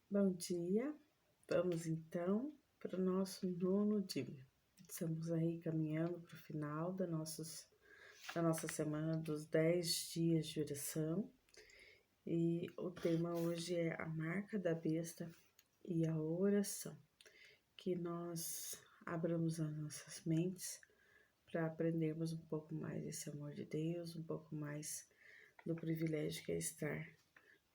Bom dia, vamos então para o nosso 9º dia. Estamos aí caminhando para o final da nossa semana dos 10 dias de oração e o tema hoje é a marca da besta e a oração. Que nós abramos as nossas mentes para aprendermos um pouco mais desse amor de Deus, um pouco mais do privilégio que é estar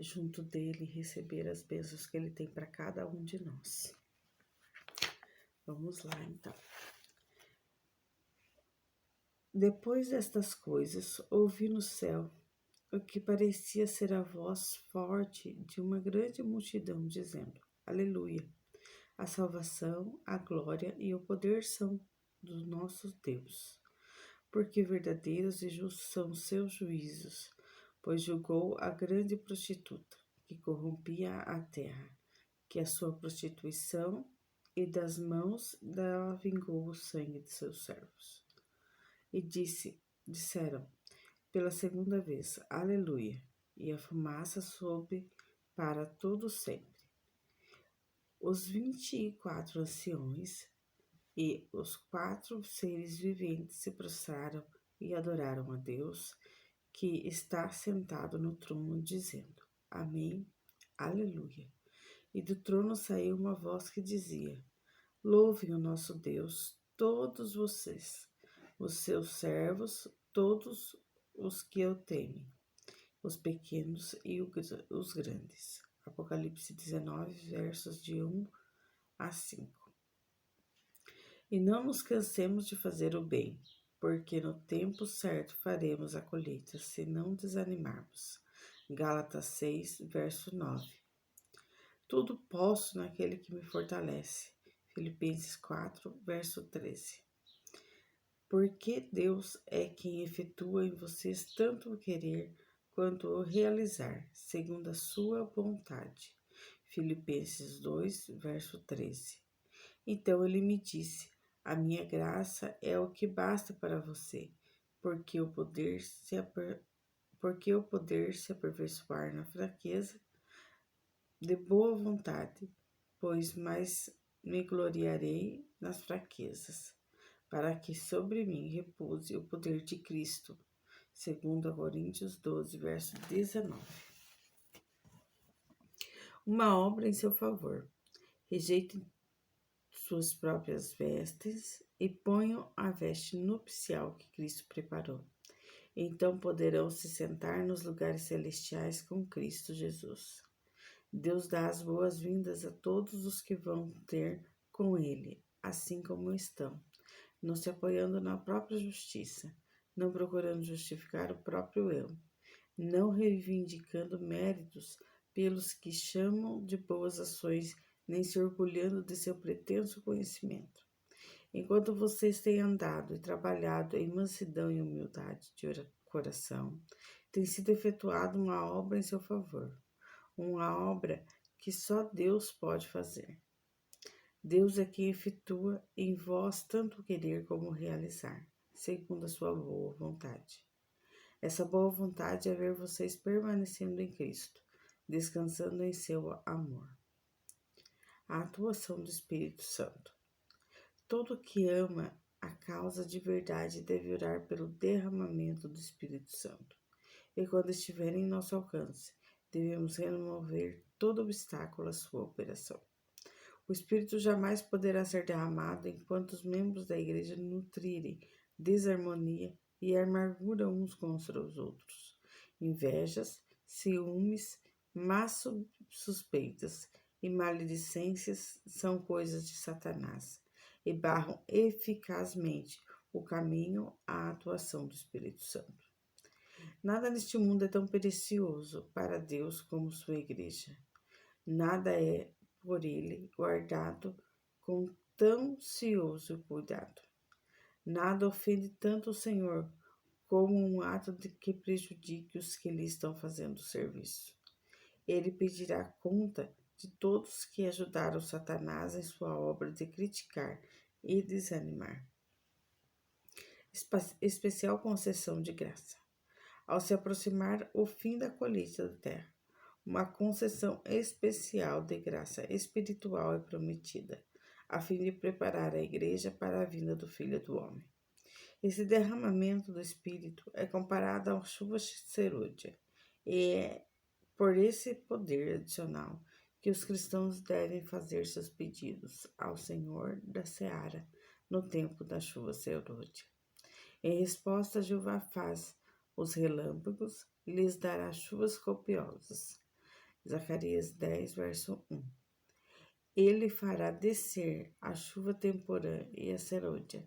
junto dele e receber as bênçãos que ele tem para cada um de nós. Vamos lá, então. Depois destas coisas, ouvi no céu o que parecia ser a voz forte de uma grande multidão, dizendo: Aleluia! A salvação, a glória e o poder são do nosso Deus, porque verdadeiros e justos são os seus juízos, pois julgou a grande prostituta, que corrompia a terra, que a sua prostituição e das mãos dela vingou o sangue de seus servos. E disseram pela segunda vez, Aleluia, e a fumaça sobe para todo sempre. Os 24 anciões e os 4 seres viventes se prostraram e adoraram a Deus, que está sentado no trono, dizendo, Amém, Aleluia. E do trono saiu uma voz que dizia, Louvem o nosso Deus, todos vocês, os seus servos, todos os que o temem, os pequenos e os grandes. Apocalipse 19, versos de 1 a 5. E não nos cansemos de fazer o bem, porque no tempo certo faremos a colheita, se não desanimarmos. Gálatas 6, verso 9. Tudo posso naquele que me fortalece. Filipenses 4, verso 13. Porque Deus é quem efetua em vocês tanto o querer quanto o realizar, segundo a sua vontade. Filipenses 2, verso 13. Então ele me disse, a minha graça é o que basta para você, porque o poder se aperfeiçoar na fraqueza, de boa vontade, pois mais me gloriarei nas fraquezas, para que sobre mim repouse o poder de Cristo. 2 Coríntios 12, verso 19. Uma obra em seu favor. Rejeitem suas próprias vestes e ponham a veste nupcial que Cristo preparou. Então poderão se sentar nos lugares celestiais com Cristo Jesus. Deus dá as boas-vindas a todos os que vão ter com Ele, assim como estão, não se apoiando na própria justiça, não procurando justificar o próprio eu, não reivindicando méritos pelos que chamam de boas ações, nem se orgulhando de seu pretenso conhecimento. Enquanto vocês têm andado e trabalhado em mansidão e humildade de coração, tem sido efetuada uma obra em seu favor, uma obra que só Deus pode fazer. Deus é quem efetua em vós tanto querer como realizar, segundo a sua boa vontade. Essa boa vontade é ver vocês permanecendo em Cristo, descansando em seu amor. A atuação do Espírito Santo. Todo que ama a causa de verdade deve orar pelo derramamento do Espírito Santo. E quando estiver em nosso alcance, devemos remover todo obstáculo à sua operação. O Espírito jamais poderá ser derramado enquanto os membros da igreja nutrirem desarmonia e amargura uns contra os outros, invejas, ciúmes, más suspeitas e maledicências são coisas de Satanás e barram eficazmente o caminho à atuação do Espírito Santo. Nada neste mundo é tão precioso para Deus como sua igreja. Nada é por ele guardado com tão cioso cuidado. Nada ofende tanto o Senhor como um ato de que prejudique os que lhe estão fazendo serviço. Ele pedirá conta de todos que ajudaram Satanás em sua obra de criticar e desanimar. Especial concessão de graça. Ao se aproximar o fim da colheita da terra, uma concessão especial de graça espiritual é prometida, a fim de preparar a igreja para a vinda do Filho do Homem. Esse derramamento do Espírito é comparado à chuva serôdia, e é por esse poder adicional que os cristãos devem fazer seus pedidos ao Senhor da Seara no tempo da chuva serôdia. Em resposta, Jeová faz os relâmpagos e lhes dará chuvas copiosas. Zacarias 10, verso 1. Ele fará descer a chuva temporã e a serôdia.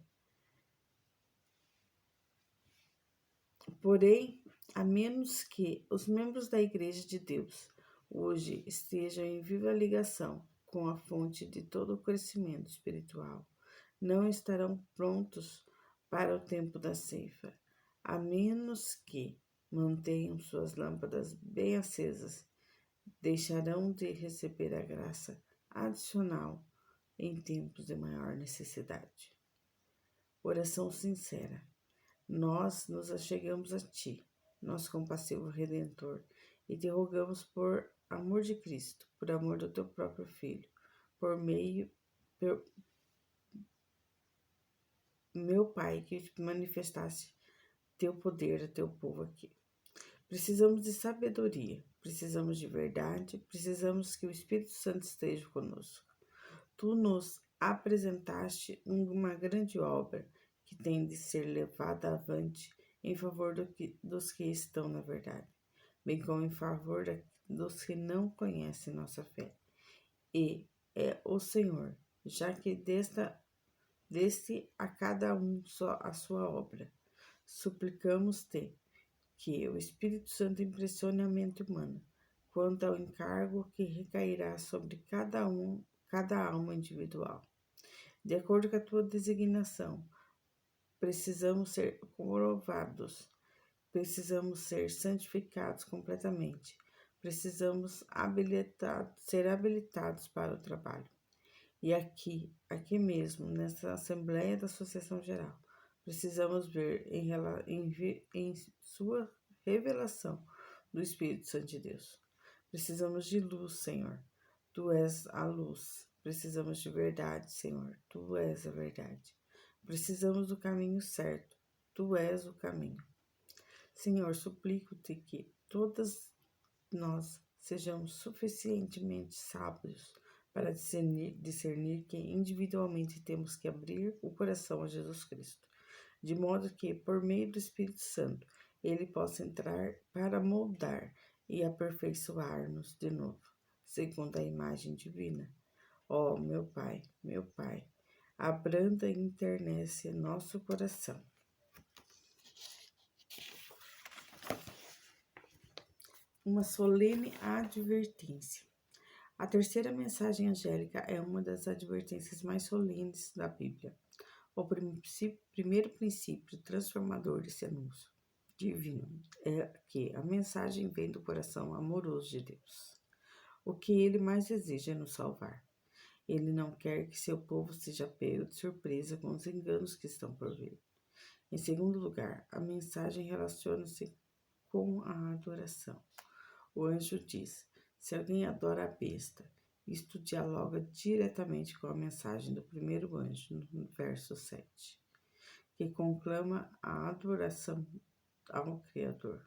Porém, a menos que os membros da Igreja de Deus hoje estejam em viva ligação com a fonte de todo o crescimento espiritual, não estarão prontos para o tempo da ceifa, a menos que mantenham suas lâmpadas bem acesas, deixarão de receber a graça adicional em tempos de maior necessidade. Oração sincera. Nós nos achegamos a Ti, nosso compassivo Redentor, e te rogamos por amor de Cristo, por amor do Teu próprio Filho, meu Pai, que manifestasse Teu poder a Teu povo aqui. Precisamos de sabedoria, precisamos de verdade, precisamos que o Espírito Santo esteja conosco. Tu nos apresentaste uma grande obra que tem de ser levada avante em favor dos que estão na verdade, bem como em favor dos que não conhecem nossa fé. E é o Senhor, já que deste a cada um só a sua obra. Suplicamos-te que o Espírito Santo impressione a mente humana quanto ao encargo que recairá sobre cada alma individual. De acordo com a tua designação, precisamos ser provados, precisamos ser santificados completamente, precisamos ser habilitados para o trabalho. E aqui mesmo, nessa Assembleia da Associação Geral, precisamos ver em sua revelação do Espírito Santo de Deus. Precisamos de luz, Senhor. Tu és a luz. Precisamos de verdade, Senhor. Tu és a verdade. Precisamos do caminho certo. Tu és o caminho. Senhor, suplico-te que todas nós sejamos suficientemente sábios para discernir que individualmente temos que abrir o coração a Jesus Cristo, de modo que, por meio do Espírito Santo, Ele possa entrar para moldar e aperfeiçoar-nos de novo, segundo a imagem divina. Ó, meu Pai, abranda e enternece nosso coração. Uma solene advertência. A terceira mensagem angélica é uma das advertências mais solenes da Bíblia. O primeiro princípio transformador desse anúncio divino é que a mensagem vem do coração amoroso de Deus. O que Ele mais deseja é nos salvar. Ele não quer que seu povo seja pego de surpresa com os enganos que estão por vir. Em segundo lugar, a mensagem relaciona-se com a adoração. O anjo diz: se alguém adora a besta, isto dialoga diretamente com a mensagem do primeiro anjo, no verso 7, que conclama a adoração ao Criador.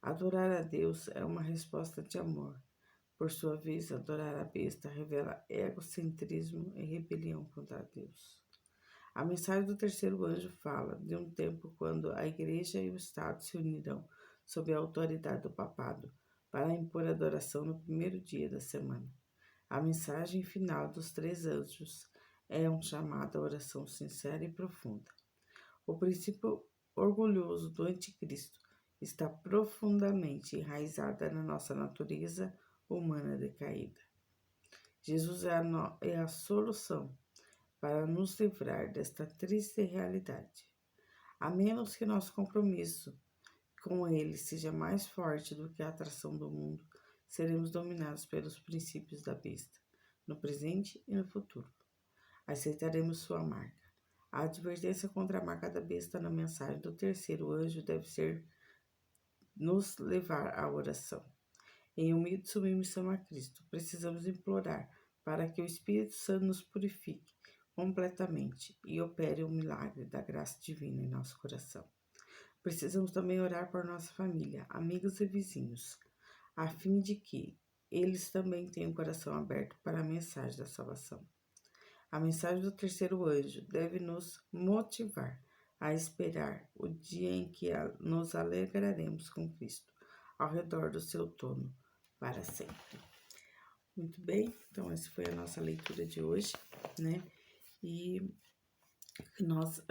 Adorar a Deus é uma resposta de amor. Por sua vez, adorar a besta revela egocentrismo e rebelião contra Deus. A mensagem do terceiro anjo fala de um tempo quando a Igreja e o Estado se unirão sob a autoridade do papado para impor adoração no primeiro dia da semana. A mensagem final dos três anjos é um chamado à oração sincera e profunda. O princípio orgulhoso do anticristo está profundamente enraizado na nossa natureza humana decaída. Jesus é a solução para nos livrar desta triste realidade. A menos que nosso compromisso com Ele seja mais forte do que a atração do mundo, seremos dominados pelos princípios da besta, no presente e no futuro. Aceitaremos sua marca. A advertência contra a marca da besta na mensagem do terceiro anjo deve ser nos levar à oração. em humilde submissão a Cristo. Precisamos implorar para que o Espírito Santo nos purifique completamente e opere o milagre da graça divina em nosso coração. Precisamos também orar por nossa família, amigos e vizinhos, a fim de que eles também tenham o coração aberto para a mensagem da salvação. A mensagem do terceiro anjo deve nos motivar a esperar o dia em que nos alegraremos com Cristo ao redor do seu trono para sempre. Muito bem, então essa foi a nossa leitura de hoje, né? E nós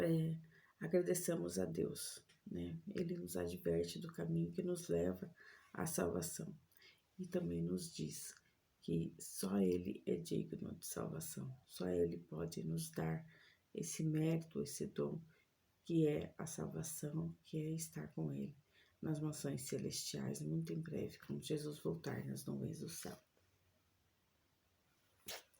agradecemos a Deus, né? Ele nos adverte do caminho que nos leva à salvação e também nos diz que só Ele é digno de salvação, só Ele pode nos dar esse mérito, esse dom que é a salvação, que é estar com Ele nas mansões celestiais muito em breve, quando Jesus voltar nas nuvens do céu.